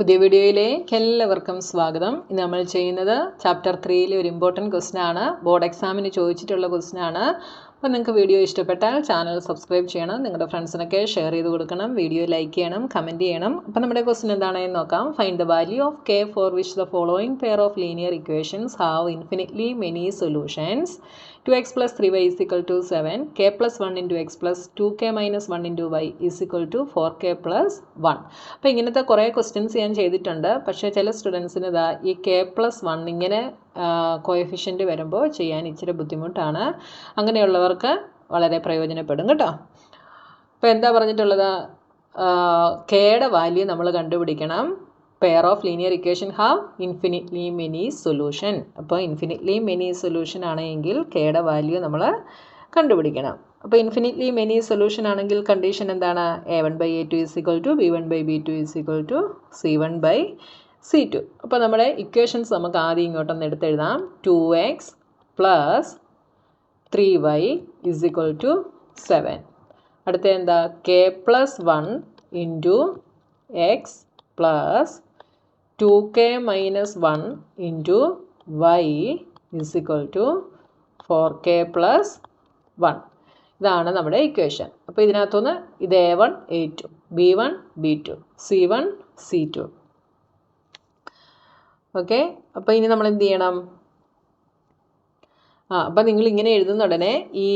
പുതിയ വീഡിയോയിലേക്ക് എല്ലാവർക്കും സ്വാഗതം. ഇന്ന് നമ്മൾ ചെയ്യുന്നത് ചാപ്റ്റർ 3ലെ ഒരു ഇമ്പോർട്ടൻറ്റ് ക്വസ്റ്റ്യൻ ആണ്. ബോർഡ് എക്സാമിന് ചോദിച്ചിട്ടുള്ള ക്വസ്റ്റ്യൻ ആണ്. അപ്പോൾ നിങ്ങൾക്ക് വീഡിയോ ഇഷ്ടപ്പെട്ടാൽ ചാനൽ സബ്സ്ക്രൈബ് ചെയ്യണം, നിങ്ങളുടെ ഫ്രണ്ട്സിനൊക്കെ ഷെയർ ചെയ്ത് കൊടുക്കണം, വീഡിയോ ലൈക്ക് ചെയ്യണം, കമൻറ്റ് ചെയ്യണം. അപ്പോൾ നമ്മുടെ ക്വസ്റ്റ്യൻ എന്താണെന്ന് നോക്കാം. Find the value of k for which the following pair of linear equations have infinitely many solutions. 2x plus 3y is equal to 7, k plus 1 into x plus 2k minus 1 into y is equal to 4k plus 1. അപ്പോൾ ഇങ്ങനത്തെ കുറേ questions ഞാൻ ചെയ്തിട്ടുണ്ട്. പക്ഷേ ചില സ്റ്റുഡൻസിന് ഇതാ ഈ k plus 1 ഇങ്ങനെ കോഎഫിഷ്യൻ്റ് വരുമ്പോൾ ചെയ്യാൻ ഇച്ചിരി ബുദ്ധിമുട്ടാണ്. അങ്ങനെയുള്ളവർക്ക് വളരെ പ്രയോജനപ്പെടും കേട്ടോ. അപ്പോൾ എന്താ പറഞ്ഞിട്ടുള്ളത്, കെയുടെ വാല്യൂ നമ്മൾ കണ്ടുപിടിക്കണം. Pair of linear equation have infinitely many solution. അപ്പോൾ ഇൻഫിനിറ്റ്ലി മെനി സൊല്യൂഷൻ ആണെങ്കിൽ കെയുടെ വാല്യൂ നമ്മൾ കണ്ടുപിടിക്കണം. അപ്പോൾ ഇൻഫിനിറ്റ്ലി മെനി സൊല്യൂഷൻ ആണെങ്കിൽ കണ്ടീഷൻ എന്താണ്? a1/a2 is equal to b1/b2 is equal to c1/c2. അപ്പോൾ നമ്മുടെ ഇക്വേഷൻസ് നമുക്ക് ആദ്യം ഇങ്ങോട്ടൊന്ന് എടുത്തെഴുതാം. 2x plus 3y is equal to 7. അടുത്ത എന്താ? k plus 1 into x plus 2k minus 1 into y is equal to 4k plus 1. ഇതാണ് നമ്മുടെ ഇക്വേഷൻ. അപ്പോൾ ഇതിനകത്തുനിന്ന് ഇത് a1 a2 b1 b2 c1 c2. Okay, അപ്പോൾ ഇനി നമ്മൾ എന്ത് ചെയ്യണം? അപ്പോൾ നിങ്ങൾ ഇങ്ങനെ എഴുതുന്ന ഉടനെ ഈ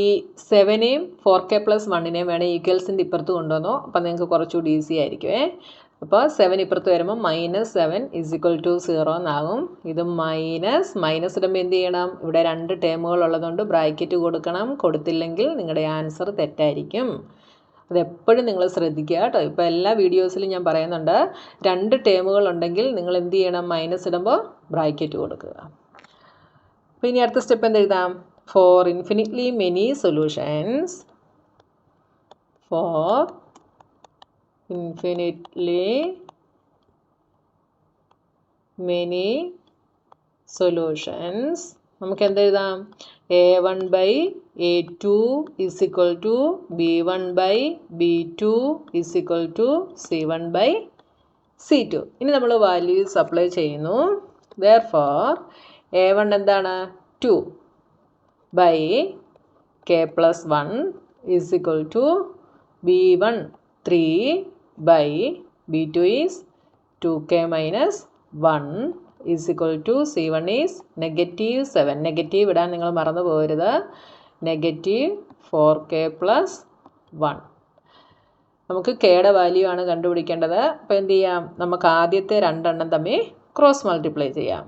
7നെയും 4k plus 1നെയും വേണേൽ ഈക്വൽസിൻ്റെ ഇപ്പുറത്ത് കൊണ്ടുവന്നോ. അപ്പോൾ നിങ്ങൾക്ക് കുറച്ചുകൂടി ഈസി ആയിരിക്കുമേ. അപ്പോൾ 7 ഇപ്പുറത്ത് വരുമ്പോൾ -7 is equal to 0 എന്നാകും. ഇത് മൈനസ് ഇടുമ്പോൾ എന്ത് ചെയ്യണം? ഇവിടെ 2 ടേമുകൾ ഉള്ളതുകൊണ്ട് ബ്രാക്കറ്റ് കൊടുക്കണം. കൊടുത്തില്ലെങ്കിൽ നിങ്ങളുടെ ആൻസർ തെറ്റായിരിക്കും. അതെപ്പോഴും നിങ്ങൾ ശ്രദ്ധിക്കുക കേട്ടോ. ഇപ്പോൾ എല്ലാ വീഡിയോസിലും ഞാൻ പറയുന്നുണ്ട്, 2 ടേമുകൾ ഉണ്ടെങ്കിൽ നിങ്ങൾ എന്ത് ചെയ്യണം? മൈനസ് ഇടുമ്പോൾ ബ്രാക്കറ്റ് കൊടുക്കുക. അപ്പോൾ ഇനി അടുത്ത സ്റ്റെപ്പ് എന്തെഴുതാം? ഫോർ ഇൻഫിനിറ്റ്ലി മെനി സൊല്യൂഷൻസ്, ഫോർ infinitely many solutions. നമുക്ക് എന്തെഴുതാം? a1/a2 is equal to b1/b2 is equal to c1/c2. ഇനി നമ്മൾ വാല്യൂസ് അപ്ലൈ ചെയ്യുന്നു. therefore a1 എന്താണ്? 2 by k plus 1 is equal to b1 3 by b2 is 2k minus 1 is equal to c1 is -7. Negative ഇടാൻ നിങ്ങൾ മറന്നു പോകരുത്. -4k plus 1. നമുക്ക് കെയുടെ വാല്യൂ ആണ് കണ്ടുപിടിക്കേണ്ടത്. അപ്പോൾ എന്ത് ചെയ്യാം? നമുക്ക് ആദ്യത്തെ 2 എണ്ണം തമ്മിൽ ക്രോസ് മൾട്ടിപ്ലൈ ചെയ്യാം.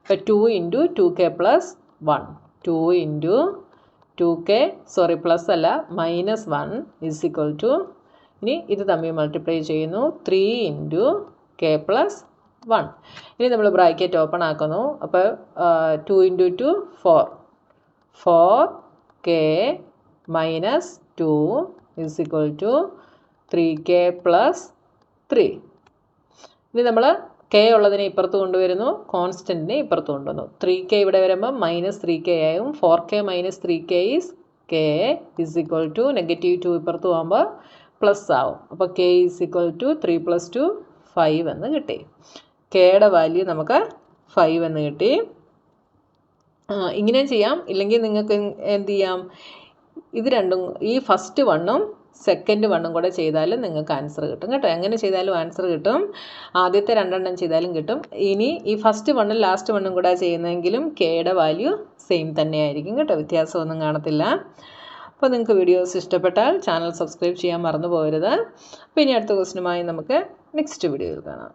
അപ്പോൾ 2 into 2k plus 1 2 into 2k plus അല്ല -1 is equal to, ഇനി ഇത് തമ്മിൽ മൾട്ടിപ്ലൈ ചെയ്യുന്നു, 3 into k plus 1. ഇനി നമ്മൾ ബ്രാക്കറ്റ് ഓപ്പൺ ആക്കുന്നു. അപ്പോൾ 2 into 2 4k minus 2 is equal to 3k plus 3. ഇനി നമ്മൾ k ഉള്ളതിനെ ഇപ്പുറത്ത് കൊണ്ടുവരുന്നു, കോൺസ്റ്റൻറ്റിനെ ഇപ്പുറത്ത് കൊണ്ടുവന്നു. 3k ഇവിടെ വരുമ്പോൾ -3k ആയും 4k minus 3k is k is equal to -2 ഇപ്പുറത്ത് പോകുമ്പോൾ പ്ലസ് ആവും. അപ്പോൾ k is equal to 3 plus 2 5 എന്ന് കിട്ടി. കെയുടെ വാല്യൂ നമുക്ക് 5 എന്ന് കിട്ടി. ഇങ്ങനെ ചെയ്യാം. ഇല്ലെങ്കിൽ നിങ്ങൾക്ക് എന്ത് ചെയ്യാം? ഇത് രണ്ടും, ഈ ഫസ്റ്റ് വണ്ണും സെക്കൻഡ് വണ്ണും കൂടെ ചെയ്താലും നിങ്ങൾക്ക് ആൻസർ കിട്ടും കേട്ടോ. എങ്ങനെ ചെയ്താലും ആൻസർ കിട്ടും. ആദ്യത്തെ 2 എണ്ണം ചെയ്താലും കിട്ടും. ഇനി ഈ ഫസ്റ്റ് വണ്ണും ലാസ്റ്റ് വണ്ണും കൂടെ ചെയ്യുന്നെങ്കിലും കെയുടെ വാല്യൂ സെയിം തന്നെയായിരിക്കും കേട്ടോ, വ്യത്യാസമൊന്നും കാണത്തില്ല. അപ്പോൾ നിങ്ങൾക്ക് വീഡിയോസ് ഇഷ്ടപ്പെട്ടാൽ ചാനൽ സബ്സ്ക്രൈബ് ചെയ്യാൻ മറന്നു പോകരുത്. അപ്പോൾ ഇനി അടുത്ത ക്വസ്റ്റ്യനുമായി നമുക്ക് നെക്സ്റ്റ് വീഡിയോയിൽ കാണാം.